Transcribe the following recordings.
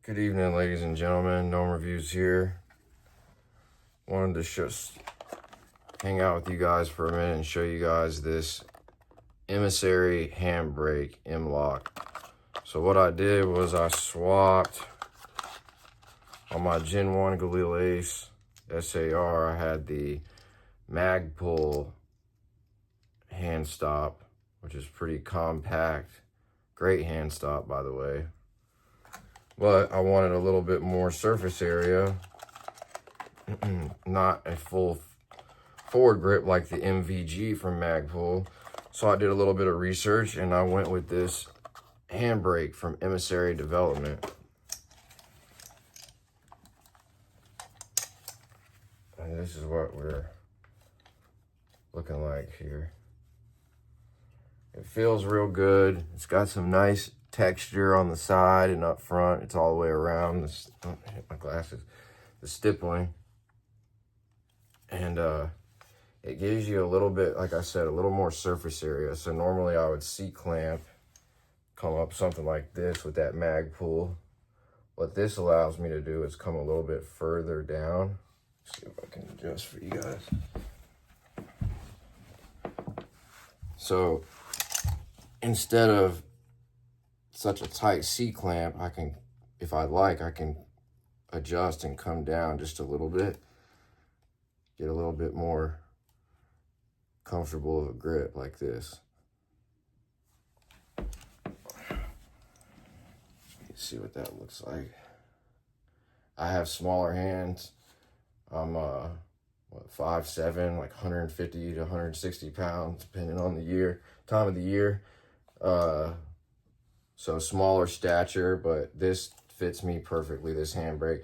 Good evening, ladies and gentlemen. Gnome Reviews here. Wanted to just hang out with you guys for a minute and show you guys this Emissary Handbrake MLOK. So what I did was I swapped on my Gen 1 Galil Ace SAR. I had the mag pull hand stop, which is pretty compact. Great hand stop, by the way. But I wanted a little bit more surface area, not a full forward grip like the MVG from Magpull. So I did a little bit of research and I went with this Handbrake from Emissary Development. And this is what we're looking like here. It feels real good. It's got some nice texture on the side and up front. It's all the way around. This, oh, I hit my glasses. The stippling. And it gives you a little bit, like I said, a little more surface area. So normally I would C-clamp, come up something like this with that mag pull. What this allows me to do is come a little bit further down. Let's see if I can adjust for you guys. So instead of such a tight C-clamp, I can, if I like, I can adjust and come down just a little bit. Get a little bit more comfortable of a grip like this. Let's see what that looks like. I have smaller hands. I'm 5'7", like 150 to 160 pounds, depending on the time of the year. So smaller stature, but this fits me perfectly, this handbrake.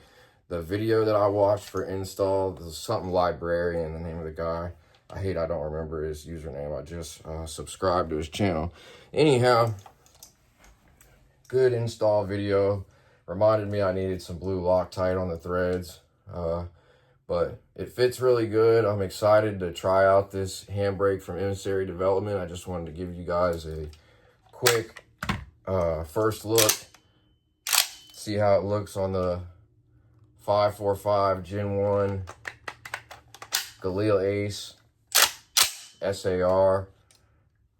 The video that I watched for install, there's something Librarian, the name of the guy. I don't remember his username. I just subscribed to his channel. Anyhow, good install video. Reminded me I needed some blue Loctite on the threads. But it fits really good. I'm excited to try out this handbrake from Emissary Development. I just wanted to give you guys a quick first look. See how it looks on the 545 Gen 1 Galil Ace SAR.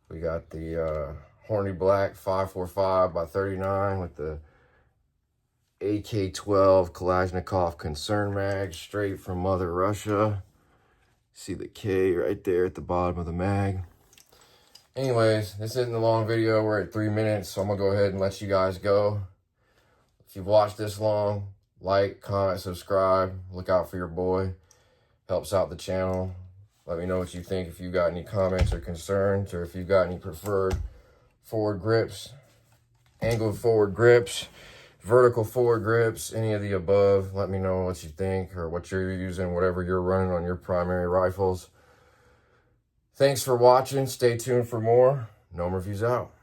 We got the Horny Black 545 by 39 with the AK-12 Kalashnikov Concern Mag, straight from Mother Russia. See the K right there at the bottom of the mag. Anyways, this isn't a long video. We're at 3 minutes, so I'm gonna go ahead and let you guys go. If you've watched this long, like, comment, subscribe. Look out for your boy. Helps out the channel. Let me know what you think, if you got any comments or concerns, or if you got any preferred forward grips, angled forward grips, vertical forward grips, any of the above. Let me know what you think or what you're using, whatever you're running on your primary rifles. Thanks for watching. Stay tuned for more. Gnome Reviews out.